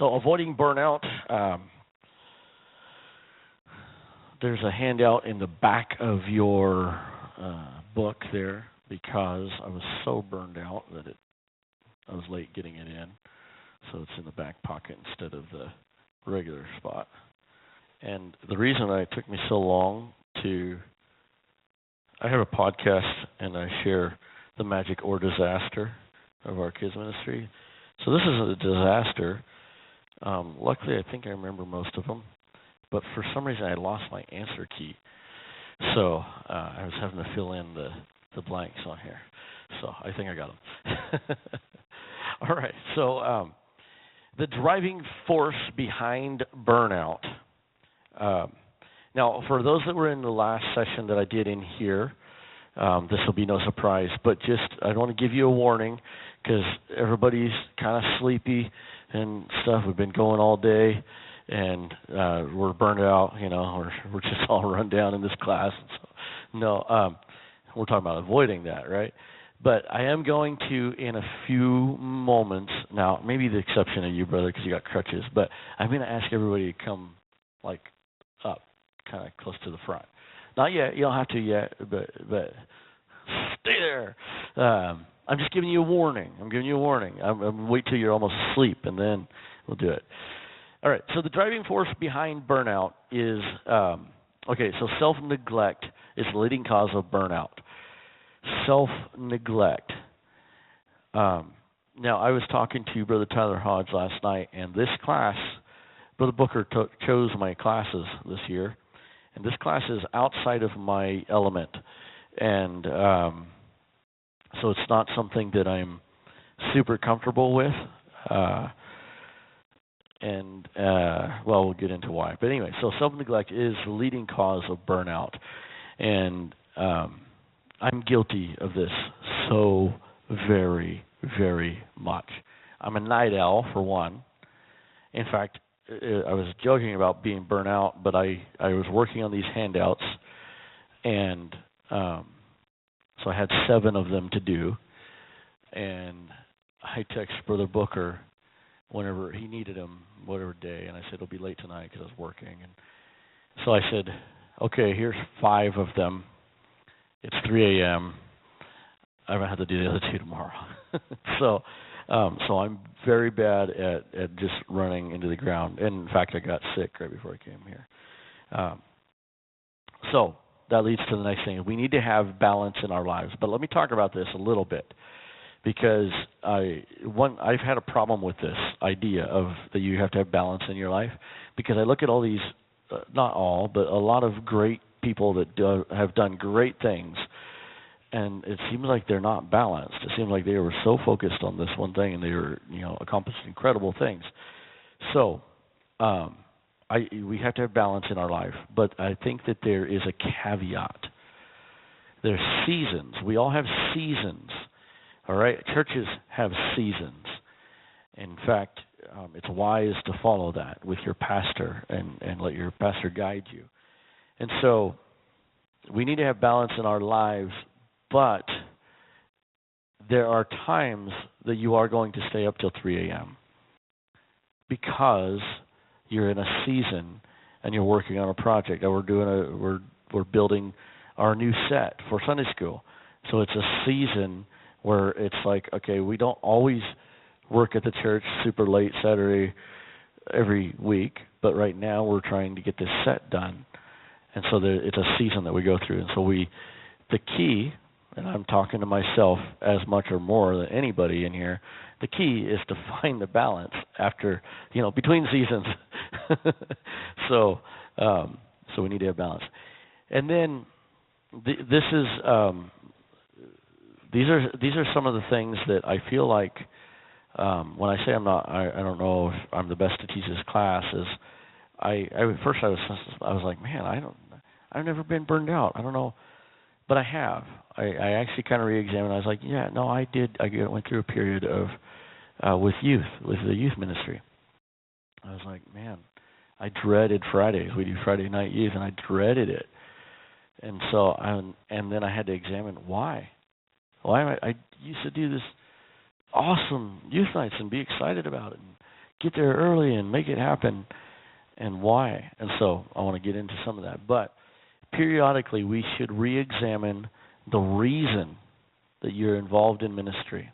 So avoiding burnout, there's a handout in the back of your book there because I was so burned out that I was late getting it in. So it's in the back pocket instead of the regular spot. And the reason it took me so long I have a podcast and I share the magic or disaster of our kids ministry. So this is a disaster. Luckily, I think I remember most of them. But for some reason, I lost my answer key. So I was having to fill in the blanks on here. So I think I got them. All right. So the driving force behind burnout. Now, for those that were in the last session that I did in here, this will be no surprise, but I want to give you a warning because everybody's kind of sleepy and stuff. We've been going all day, and we're burned out. We're just all run down in this class. So, no, we're talking about avoiding that, right? But I am going to, in a few moments, now maybe the exception of you, brother, because you got crutches, but I'm going to ask everybody to come up, kind of close to the front. Not yet. You don't have to yet, but stay there. I'm just giving you a warning. I'm wait till you're almost asleep, and then we'll do it. All right. So the driving force behind burnout is so self-neglect is the leading cause of burnout. Self-neglect. Now, I was talking to Brother Tyler Hodge last night, and this class, Brother Booker chose my classes this year, and this class is outside of my element, and so it's not something that I'm super comfortable with, we'll get into why. But anyway, so self-neglect is the leading cause of burnout, and I'm guilty of this so very, very much. I'm a night owl, for one. In fact, I was joking about being burnt out, but I was working on these handouts, and so I had 7 of them to do, and I texted Brother Booker whenever he needed them, whatever day, and I said, it'll be late tonight because I was working. And so I said, okay, here's 5 of them. It's 3 a.m. I'm going to have to do the other 2 tomorrow. So I'm very bad at just running into the ground. And in fact, I got sick right before I came here. So that leads to the next thing. We need to have balance in our lives. But let me talk about this a little bit, because I've had a problem with this idea of that you have to have balance in your life, because I look at all these, not all, but a lot of great people that have done great things, and it seems like they're not balanced. It seems like they were so focused on this one thing, and they were, accomplished incredible things. So, we have to have balance in our life, but I think that there is a caveat. There's seasons. We all have seasons. All right, churches have seasons. In fact, it's wise to follow that with your pastor and let your pastor guide you. And so we need to have balance in our lives, but there are times that you are going to stay up till 3 a.m. because you're in a season and you're working on a project. We're building our new set for Sunday school. So it's a season where it's like, okay, we don't always work at the church super late Saturday every week, but right now we're trying to get this set done. And so it's a season that we go through. And so the key, and I'm talking to myself as much or more than anybody in here, the key is to find the balance after, between seasons. So we need to have balance. And then these are some of the things that I feel like when I say I don't know if I'm the best to teach this class, is I was like, man, I've never been burned out. I don't know, but I have. I actually kind of re-examined. I was like, yeah, no, I did. I went through a period of with the youth ministry. I was like, man, I dreaded Fridays. We do Friday night youth, and I dreaded it. And so and then I had to examine why. I used to do this awesome youth nights and be excited about it and get there early and make it happen, and why. And so I want to get into some of that. But periodically we should re-examine the reason that you're involved in ministry.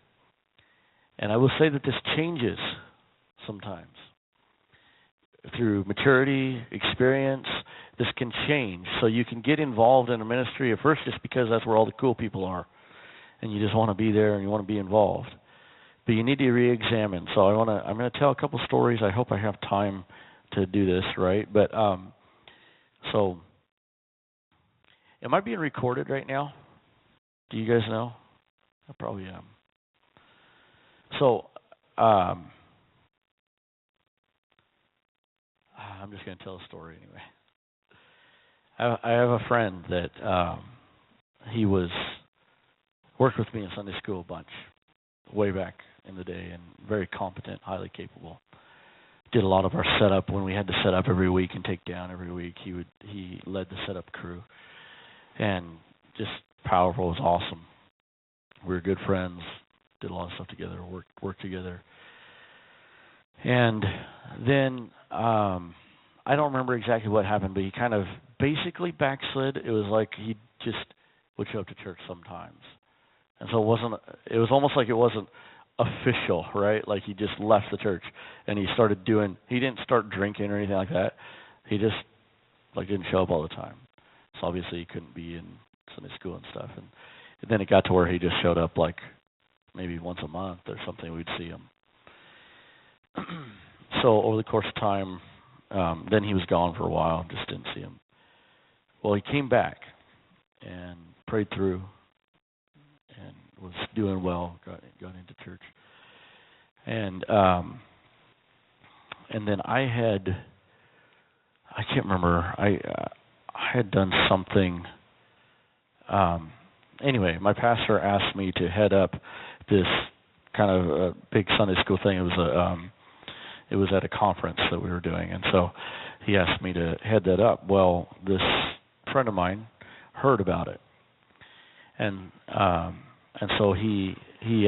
And I will say that this changes sometimes. Through maturity, experience, this can change. So you can get involved in a ministry at first just because that's where all the cool people are. And you just want to be there and you want to be involved. But you need to re-examine. So I'm going to tell a couple stories. I hope I have time to do this, right? But so am I being recorded right now? Do you guys know? I probably am. So I'm just going to tell a story anyway. I have a friend that he worked with me in Sunday school a bunch way back in the day, and very competent, highly capable. Did a lot of our setup when we had to set up every week and take down every week. He led the setup crew, and just powerful. Was awesome. We were good friends. Did a lot of stuff together. Worked together. And then I don't remember exactly what happened, but he kind of basically backslid. It was like he just would show up to church sometimes, and so it was almost like it wasn't official, right? Like he just left the church and he didn't start drinking or anything like that. He just didn't show up all the time. So obviously he couldn't be in Sunday school and stuff. And then it got to where he just showed up maybe once a month or something. We'd see him. So over the course of time, then he was gone for a while. Just didn't see him. Well, he came back and prayed through and was doing well, got into church. And then I can't remember, I had done something. Anyway, my pastor asked me to head up this kind of a big Sunday school thing. It was at a conference that we were doing, and so he asked me to head that up. Well, this friend of mine heard about it, and so he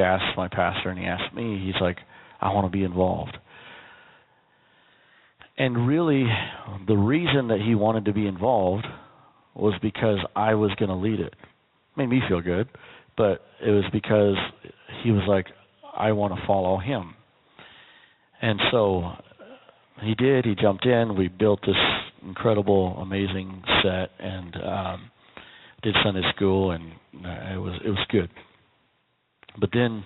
asked my pastor, and he asked me. He's like, I want to be involved. And really, the reason that he wanted to be involved was because I was going to lead it. Made me feel good, but it was because he was like, I want to follow him. And so he did. He jumped in. We built this incredible, amazing set, and did Sunday school, and it was good. But then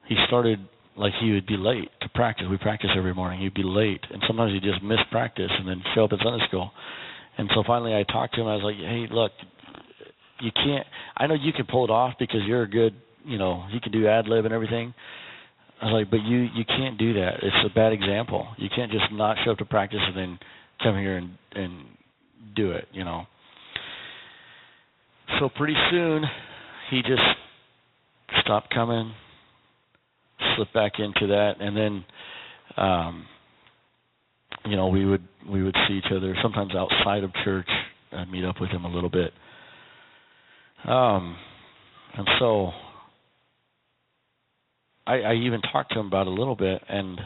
he started, he would be late to practice. We practice every morning. He'd be late, and sometimes he'd just miss practice and then show up at Sunday school. And so finally I talked to him. I was like, hey, look, you can't, I know you can pull it off because you're a good, you can do ad-lib and everything. I was like, but you can't do that. It's a bad example. You can't just not show up to practice and then come here and do it, So pretty soon he just stopped coming, slipped back into that, and then we would see each other sometimes outside of church. I'd meet up with him a little bit. And so I even talked to him about it a little bit, and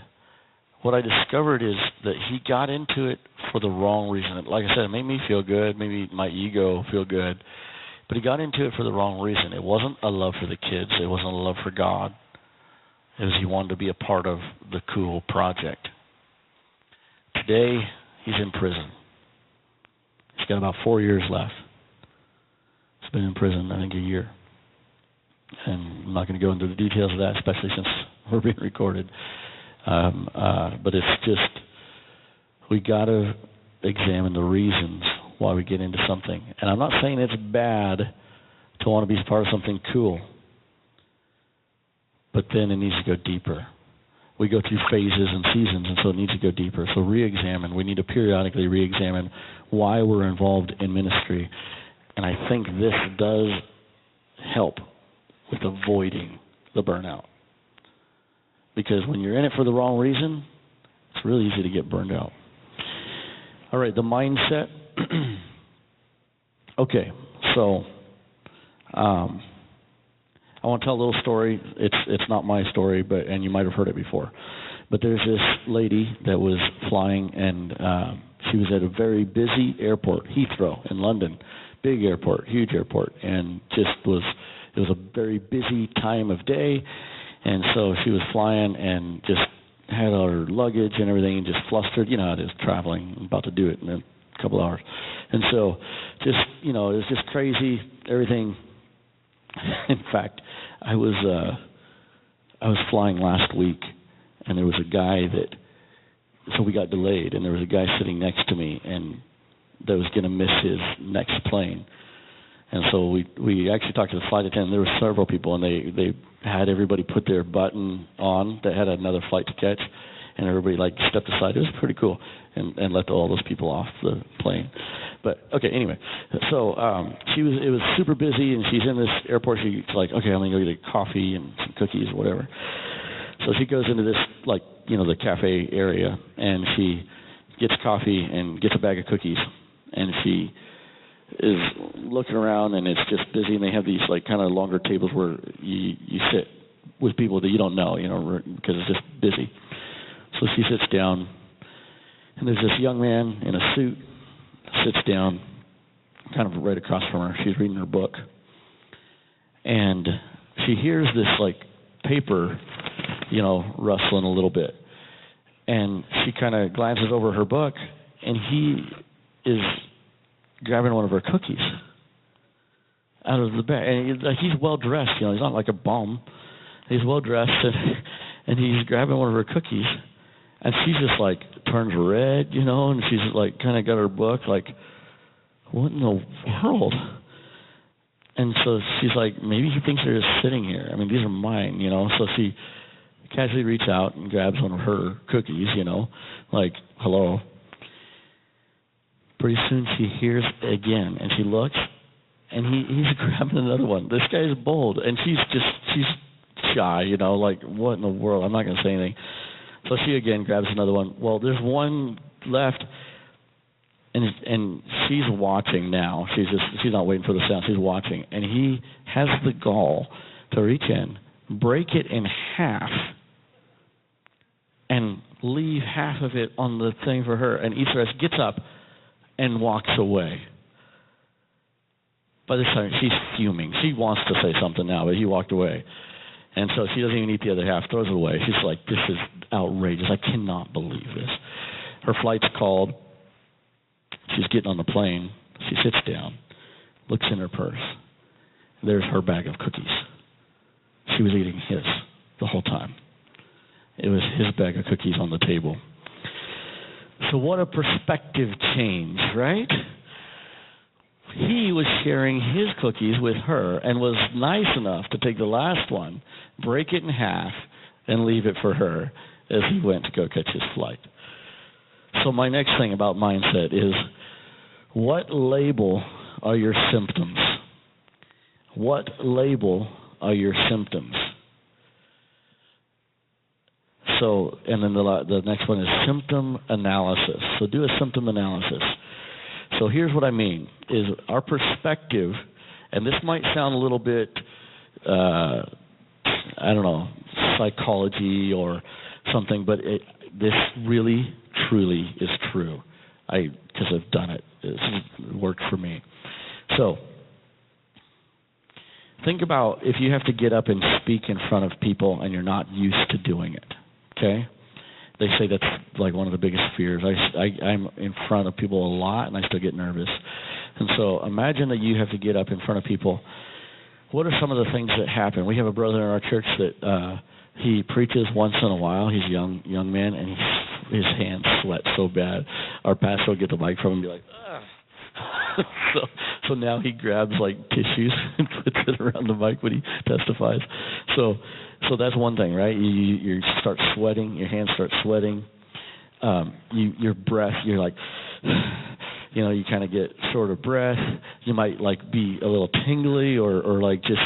what I discovered is that he got into it for the wrong reason. Like I said, it made me feel good, maybe my ego feel good, but he got into it for the wrong reason. It wasn't a love for the kids. It wasn't a love for God. It was he wanted to be a part of the cool project. Today, he's in prison. He's got about 4 years left. He's been in prison, I think, a year. And I'm not going to go into the details of that, especially since we're being recorded. But it's just, we got to examine the reasons why we get into something. And I'm not saying it's bad to want to be part of something cool, but then it needs to go deeper. We go through phases and seasons, and so it needs to go deeper. So re-examine. We need to periodically re-examine why we're involved in ministry. And I think this does help with avoiding the burnout. Because when you're in it for the wrong reason, it's really easy to get burned out. All right, the mindset. Okay, so I want to tell a little story. It's not my story, and you might have heard it before. But there's this lady that was flying, and she was at a very busy airport, Heathrow in London, big airport, huge airport, and it was a very busy time of day, and so she was flying and just had all her luggage and everything, and just flustered. You know how it is traveling. I'm about to do it in a couple hours, and so just it was just crazy everything. In fact, I was flying last week, and there was a guy so we got delayed, and there was a guy sitting next to me, and that was going to miss his next plane. And so we actually talked to the flight attendant. There were several people, and they had everybody put their button on that had another flight to catch, and everybody stepped aside. It was pretty cool, and let all those people off the plane. But okay, anyway, so it was super busy, and she's in this airport. She's like, okay, I'm gonna go get a coffee and some cookies or whatever. So she goes into this the cafe area, and she gets coffee and gets a bag of cookies, and she is looking around, and it's just busy, and they have these kind of longer tables where you sit with people that you don't know, because it's just busy. So she sits down, and there's this young man in a suit sits down kind of right across from her. She's reading her book, and she hears this paper rustling a little bit, and she kind of glances over her book, and he is grabbing one of her cookies out of the bag. And he's well dressed, he's not like a bum. He's well dressed, and he's grabbing one of her cookies, and she just turns red, and she's kind of got her book what in the world? And so she's maybe he thinks they're just sitting here. I mean, these are mine, So she casually reaches out and grabs one of her cookies, hello. Pretty soon she hears again, and she looks, and he's grabbing another one. This guy's bold, and she's shy, what in the world? I'm not going to say anything. So she again grabs another one. Well, there's one left, and she's watching now. She's not waiting for the sound. She's watching, and he has the gall to reach in, break it in half, and leave half of it on the thing for her, and eats the rest. Gets up and walks away. By this time, she's fuming. She wants to say something now, but he walked away. And so she doesn't even eat the other half, throws it away. She's like, this is outrageous. I cannot believe this. Her flight's called. She's getting on the plane. She sits down, looks in her purse. There's her bag of cookies. She was eating his the whole time. It was his bag of cookies on the table. So what a perspective change, right? He was sharing his cookies with her and was nice enough to take the last one, break it in half, and leave it for her as he went to go catch his flight. So my next thing about mindset is, what label are your symptoms? What label are your symptoms? So, and then the next one is symptom analysis. So do a symptom analysis. So here's what I mean, is our perspective, and this might sound a little bit, psychology or something, but this really, truly is true. Because I've done it. It's worked for me. So, think about if you have to get up and speak in front of people and you're not used to doing it. Okay? They say that's one of the biggest fears. I'm in front of people a lot, and I still get nervous. And so imagine that you have to get up in front of people. What are some of the things that happen? We have a brother in our church that he preaches once in a while. He's a young man, and his hands sweat so bad. Our pastor will get the mic from him and be like, ugh. So now he grabs tissues and puts it around the mic when he testifies. So that's one thing, right? You start sweating, your hands start sweating. Your breath, you're you kind of get short of breath. You might be a little tingly or just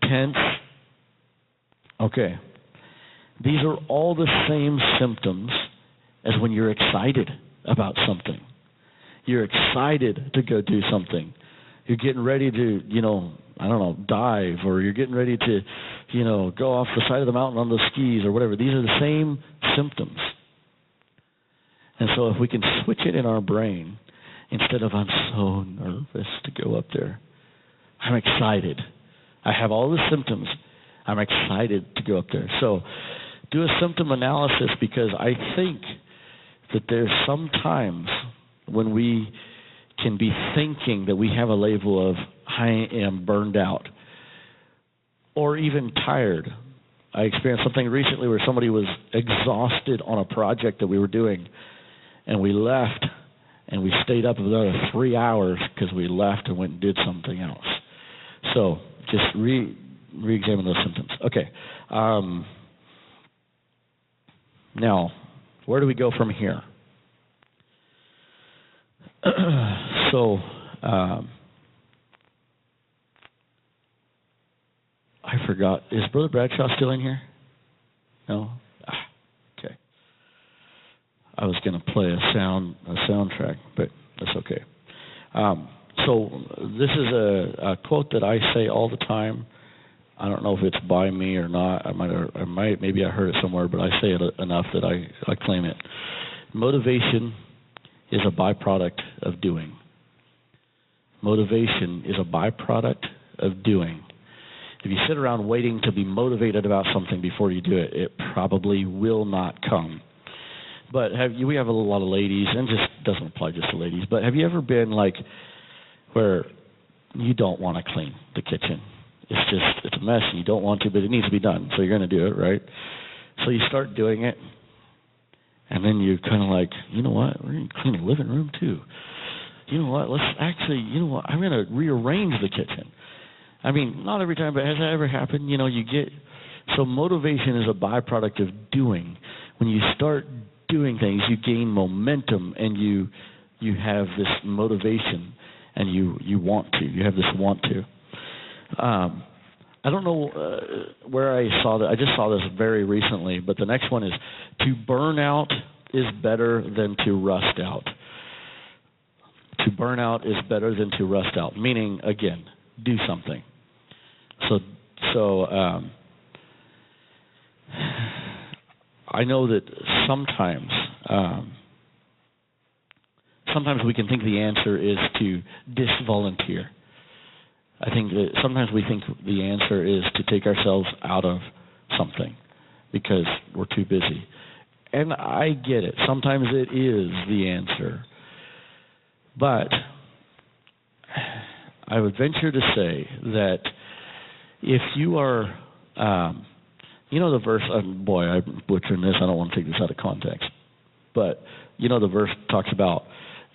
tense. Okay. These are all the same symptoms as when you're excited about something. You're excited to go do something. You're getting ready to, I don't know, dive, or you're getting ready to, go off the side of the mountain on the skis or whatever. These are the same symptoms. And so if we can switch it in our brain, instead of I'm so nervous to go up there, I'm excited. I have all the symptoms. I'm excited to go up there. So do a symptom analysis, because I think that there's some times when we can be thinking that we have a label of I am burned out or even tired. I experienced something recently where somebody was exhausted on a project that we were doing, and we left and we stayed up another 3 hours because we left and went and did something else. So just re-examine those symptoms. Okay. Now, where do we go from here? So, I forgot. Is Brother Bradshaw still in here? No? Okay. I was going to play a soundtrack, but that's okay. So this is a quote that I say all the time. I don't know if it's by me or not. Maybe I heard it somewhere, but I say it enough that I claim it. Motivation is a byproduct of doing. Motivation is a byproduct of doing. If you sit around waiting to be motivated about something before you do it, it probably will not come. But we have a lot of ladies, and just doesn't apply just to ladies, but have you ever been like where you don't want to clean the kitchen? It's a mess and you don't want to, but it needs to be done, so you're going to do it, right? So you start doing it, and then you're kind of like, you know what, we're going to clean the living room too. You know what, I'm going to rearrange the kitchen. I mean, not every time, but has that ever happened? So motivation is a byproduct of doing. When you start doing things, you gain momentum, and you have this motivation, and you want to. You have this want to. I don't know where I saw that. I just saw this very recently, but the next one is, to burn out is better than to rust out. To burn out is better than to rust out, meaning, again, do something. So I know that sometimes we can think the answer is to disvolunteer. I think that sometimes we think the answer is to take ourselves out of something because we're too busy. And I get it. Sometimes it is the answer. But I would venture to say that if you are, the verse, I'm butchering this, I don't want to take this out of context, but the verse talks about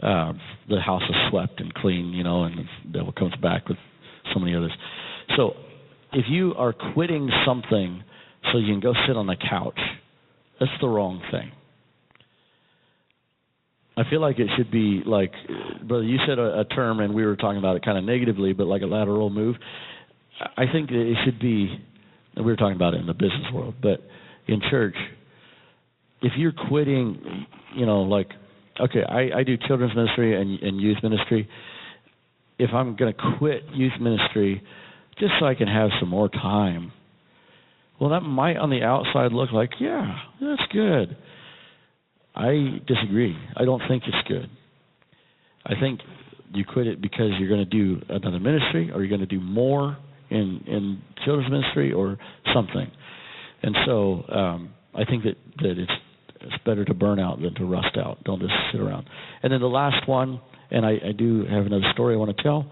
the house is swept and clean, and the devil comes back with so many others. So if you are quitting something so you can go sit on the couch, that's the wrong thing. I feel like it should be like, brother, you said a term, and we were talking about it kind of negatively, but like a lateral move. I think that it should be, and we were talking about it in the business world, but in church, if you're quitting, okay, I do children's ministry and youth ministry. If I'm going to quit youth ministry just so I can have some more time, well, that might on the outside look like, yeah, that's good. I disagree. I don't think it's good. I think you quit it because you're going to do another ministry, or you're going to do more in children's ministry or something. And so I think that it's better to burn out than to rust out. Don't just sit around. And then the last one, and I do have another story I want to tell.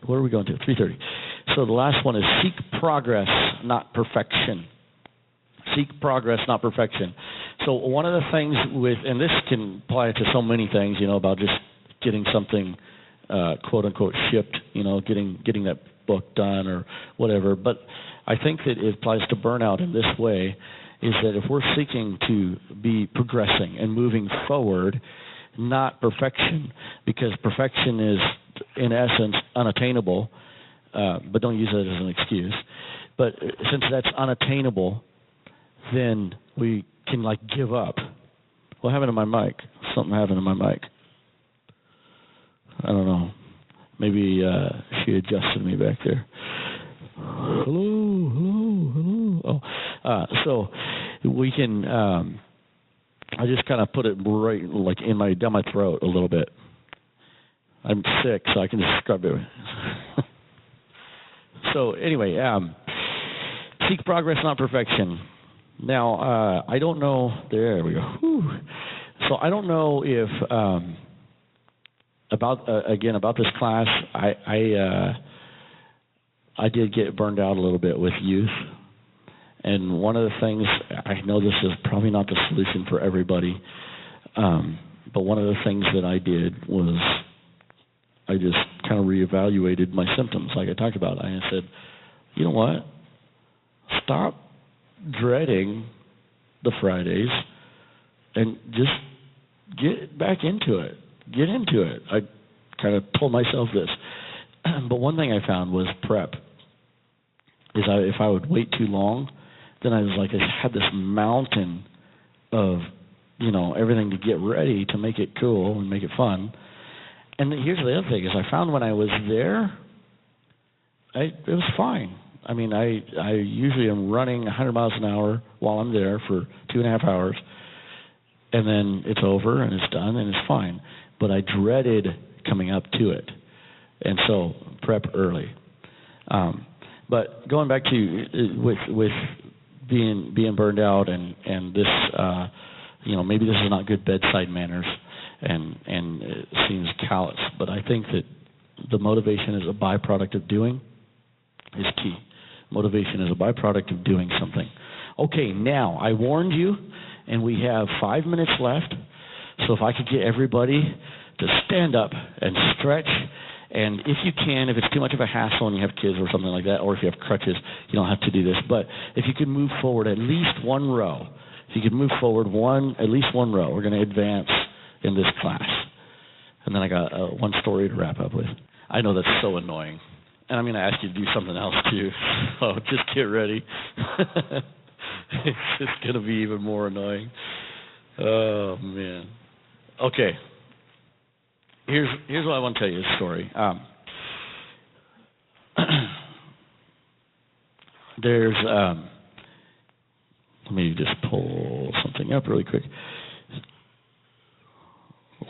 Where are we going to? 3:30. So the last one is seek progress, not perfection. Seek progress, not perfection. So one of the things and this can apply to so many things, about just getting something, quote unquote, shipped, getting that book done or whatever. But I think that it applies to burnout in this way, is that if we're seeking to be progressing and moving forward, not perfection, because perfection is, in essence, unattainable, but don't use that as an excuse. But since that's unattainable, then we can, give up. What happened to my mic? Something happened to my mic. I don't know. Maybe she adjusted me back there. Hello, hello, hello. Oh, so we can. I just kind of put it right, like down my throat a little bit. I'm sick, so I can just scrub it. So anyway, seek progress, not perfection. Now, I don't know. There we go. Whew. So I don't know if about this class. I did get burned out a little bit with youth, and one of the things, I know this is probably not the solution for everybody, but one of the things that I did was I just kind of reevaluated my symptoms, like I talked about. I said, you know what? Stop dreading the Fridays and just get back into it. Get into it. I kind of told myself this. But one thing I found was prep. If I would wait too long, then I was like, I had this mountain of, everything to get ready to make it cool and make it fun. And here's the other thing, is I found when I was there, it was fine. I mean, I usually am running 100 miles an hour while I'm there for 2.5 hours, and then it's over and it's done and it's fine. But I dreaded coming up to it, and so prep early. But going back to with being burned out and this, maybe this is not good bedside manners. And it seems callous, but I think that the motivation as a byproduct of doing is key. Motivation is a byproduct of doing something. Okay, now, I warned you, and we have 5 minutes left, so if I could get everybody to stand up and stretch, and if you can, if it's too much of a hassle and you have kids or something like that, or if you have crutches, you don't have to do this, but if you could move forward at least one row, if you could move forward at least one row, we're going to advance in this class. And then I got one story to wrap up with. I know that's so annoying. And I'm going to ask you to do something else too. So just get ready. It's just going to be even more annoying. Oh, man. Okay. Here's what I want to tell you, a story. Let me just pull something up really quick.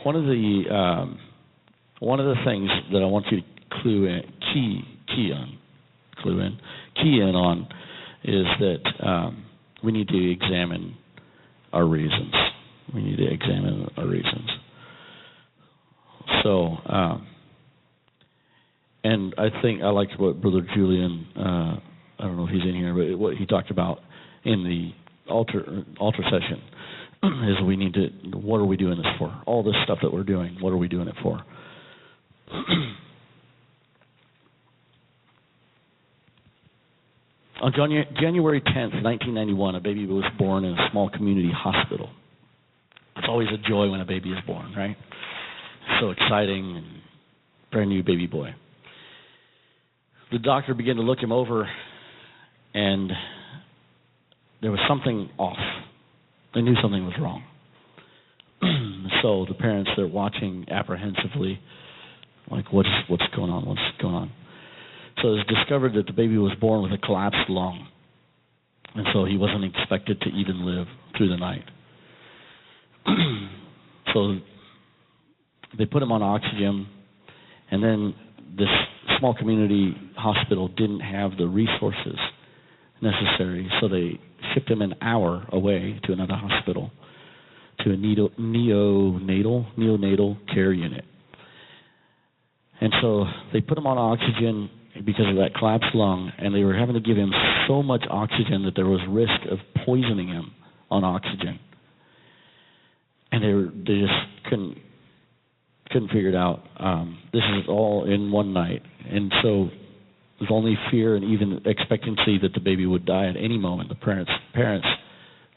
One of the things that I want you to key in on is that we need to examine our reasons. We need to examine our reasons. So, and I think I liked what Brother Julian, I don't know if he's in here, but what he talked about in the altar session. Is we need to, what are we doing this for? All this stuff that we're doing, what are we doing it for? On January 10th, 1991, a baby was born in a small community hospital. It's always a joy when a baby is born, right? So exciting, and brand new baby boy. The doctor began to look him over, and there was something off. They knew something was wrong. So the parents, they're watching apprehensively, like, what's going on? What's going on? So it was discovered that the baby was born with a collapsed lung, and so he wasn't expected to even live through the night. So they put him on oxygen, and then this small community hospital didn't have the resources necessary, so they shipped him an hour away to another hospital, to a neonatal care unit. And so they put him on oxygen because of that collapsed lung, and they were having to give him so much oxygen that there was risk of poisoning him on oxygen. And they just couldn't figure it out. This is all in one night, and so there's only fear and even expectancy that the baby would die at any moment. The parents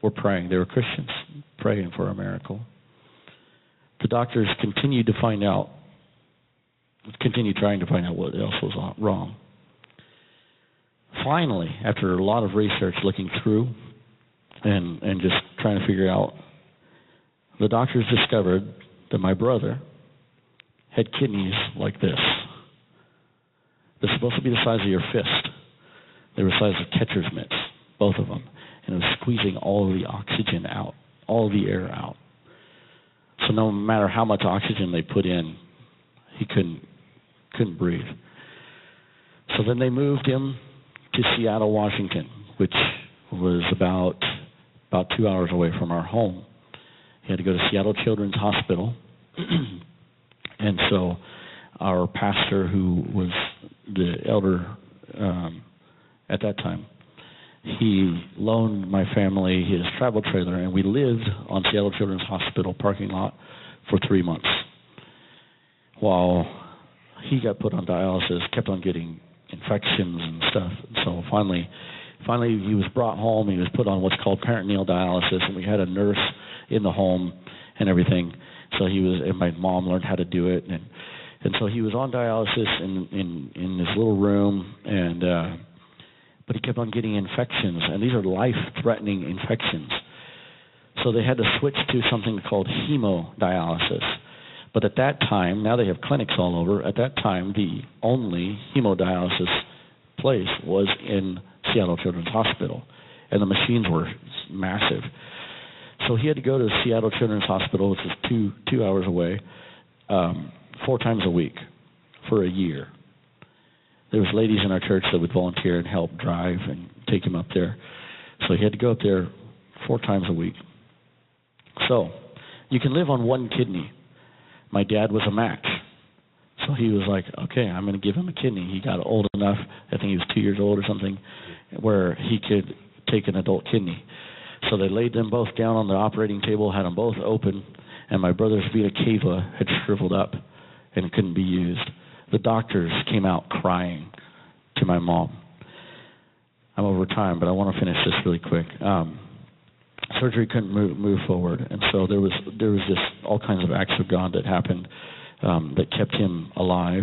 were praying. They were Christians, praying for a miracle. The doctors continued trying to find out what else was wrong. Finally, after a lot of research looking through and just trying to figure out, the doctors discovered that my brother had kidneys like this. They're supposed to be the size of your fist. They were the size of catcher's mitts, both of them. And it was squeezing all of the oxygen out, all of the air out. So no matter how much oxygen they put in, he couldn't breathe. So then they moved him to Seattle, Washington, which was about 2 hours away from our home. He had to go to Seattle Children's Hospital. And so our pastor, who was the elder at that time, he loaned my family his travel trailer, and we lived on Seattle Children's Hospital parking lot for 3 months while he got put on dialysis, kept on getting infections and stuff. So finally he was brought home. He was put on what's called peritoneal dialysis, and we had a nurse in the home and everything. So and my mom learned how to do it, and so he was on dialysis in this little room, and but he kept on getting infections, and these are life-threatening infections. So they had to switch to something called hemodialysis. But at that time, now they have clinics all over. At that time, the only hemodialysis place was in Seattle Children's Hospital, and the machines were massive. So he had to go to Seattle Children's Hospital, which is two hours away, 4 times a week for a year. There was ladies in our church that would volunteer and help drive and take him up there. So he had to go up there 4 times a week. So you can live on 1 kidney. My dad was a match. So he was like, okay, I'm going to give him a kidney. He got old enough, I think he was 2 years old or something, where he could take an adult kidney. So they laid them both down on the operating table, had them both open, and my brother's vena cava had shriveled up and it couldn't be used. The doctors came out crying to my mom. I'm over time, but I want to finish this really quick. Surgery couldn't move forward, and so there was just all kinds of acts of God that happened that kept him alive.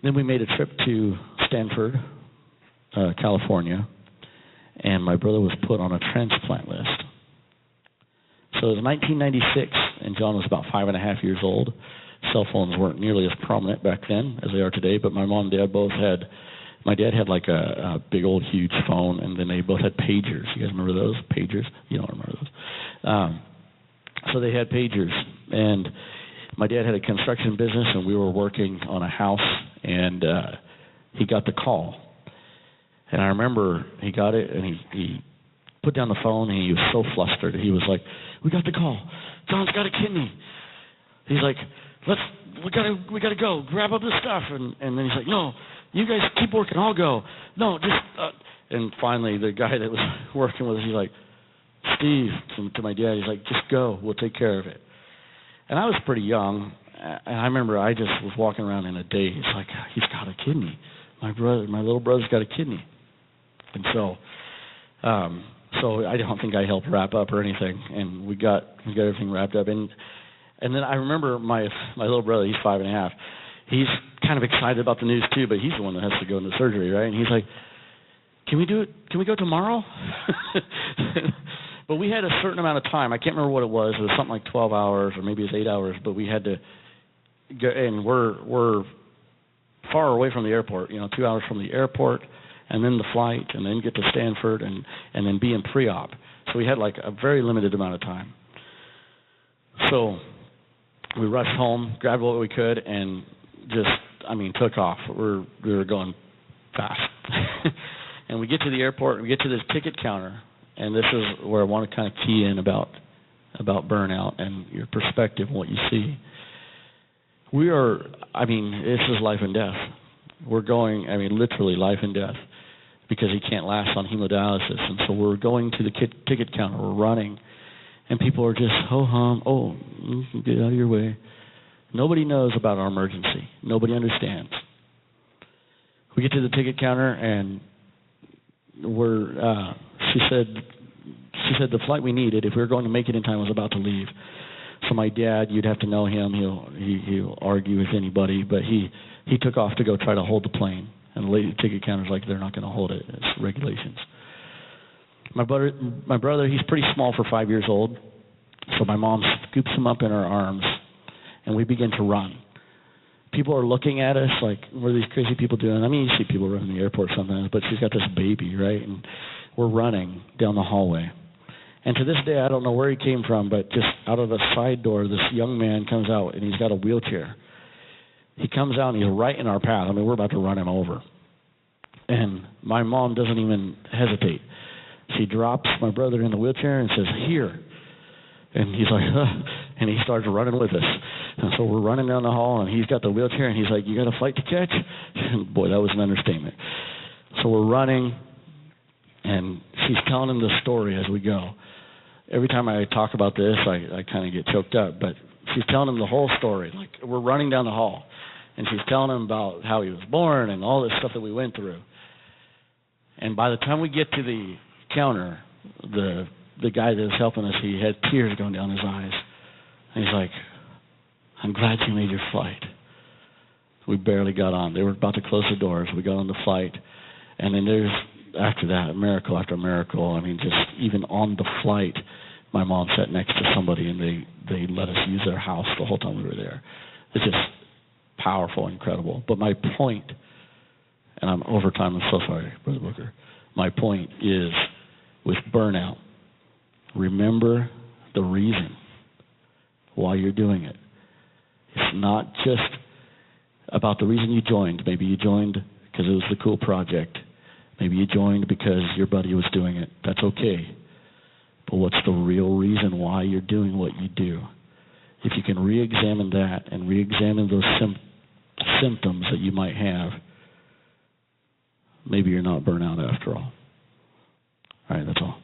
Then we made a trip to Stanford, California, and my brother was put on a transplant list. So it was 1996, and John was about 5.5 years old. Cell phones weren't nearly as prominent back then as they are today, but my mom and dad both had. My dad had like a big old huge phone, and then they both had pagers. You guys remember those pagers? You don't remember those. So they had pagers, and my dad had a construction business, and we were working on a house, and he got the call. And I remember he got it, and he put down the phone, and he was so flustered. He was like, "We got the call. John's got a kidney." He's like, we gotta go. Grab up the stuff. And then he's like, "No, you guys keep working. I'll go. No, just." And finally, the guy that was working with us, he's like, "Steve," to my dad, he's like, "Just go. We'll take care of it." And I was pretty young, and I remember I just was walking around in a daze, like, he's got a kidney. My little brother's got a kidney. And so I don't think I helped wrap up or anything, and we got everything wrapped up. And then I remember my little brother, he's 5.5. He's kind of excited about the news too, but he's the one that has to go into surgery, right? And he's like, "Can we do it? Can we go tomorrow?" But we had a certain amount of time. I can't remember what it was. It was something like 12 hours or maybe it was 8 hours, but we had to go, and we're far away from the airport, 2 hours from the airport, and then the flight, and then get to Stanford, and then be in pre-op. So we had like a very limited amount of time. So we rushed home, grabbed what we could, and just, took off. We were going fast. And we get to the airport, and we get to this ticket counter, and this is where I want to kind of key in about burnout and your perspective and what you see. This is life and death. We're going, literally life and death, because he can't last on hemodialysis. And so we're going to the ticket counter, we're running, and people are just ho-hum, "Oh, get out of your way." Nobody knows about our emergency. Nobody understands. We get to the ticket counter, and she said the flight we needed, if we were going to make it in time, was about to leave. So my dad, you'd have to know him. He'll argue with anybody, but he took off to go try to hold the plane. And the lady ticket counter's like, "They're not going to hold it. It's regulations." My brother, he's pretty small for 5 years old. So my mom scoops him up in her arms, and we begin to run people are looking at us like, what are these crazy people doing? I mean, you see people running the airport sometimes, but she's got this baby, right? And we're running down the hallway. And to this day, I don't know where he came from, but just out of the side door, this young man comes out, and he's got a wheelchair. He comes out, and he's right in our path. I mean, we're about to run him over. And my mom doesn't even hesitate. She drops my brother in the wheelchair and says, "Here." And he's like, and he starts running with us. And so we're running down the hall, and he's got the wheelchair, and he's like, "You got a flight to catch?" And boy, that was an understatement. So we're running, and she's telling him the story as we go. Every time I talk about this, I kind of get choked up, but she's telling him the whole story. Like, we're running down the hall, and she's telling him about how he was born and all this stuff that we went through. And by the time we get to the counter, the guy that was helping us, he had tears going down his eyes. And he's like, "I'm glad you made your flight." We barely got on. They were about to close the doors. We got on the flight. And then there's, after that, miracle after miracle. I mean, just even on the flight, my mom sat next to somebody, and they let us use their house the whole time we were there. It's just powerful, incredible. But my point, and I'm over time, I'm so sorry, Brother Booker. My point is, with burnout, remember the reason why you're doing it. It's not just about the reason you joined. Maybe you joined because it was the cool project. Maybe you joined because your buddy was doing it. That's okay. But what's the real reason why you're doing what you do? If you can re-examine that and re-examine those symptoms that you might have, maybe you're not burnt out after all. All right, that's all.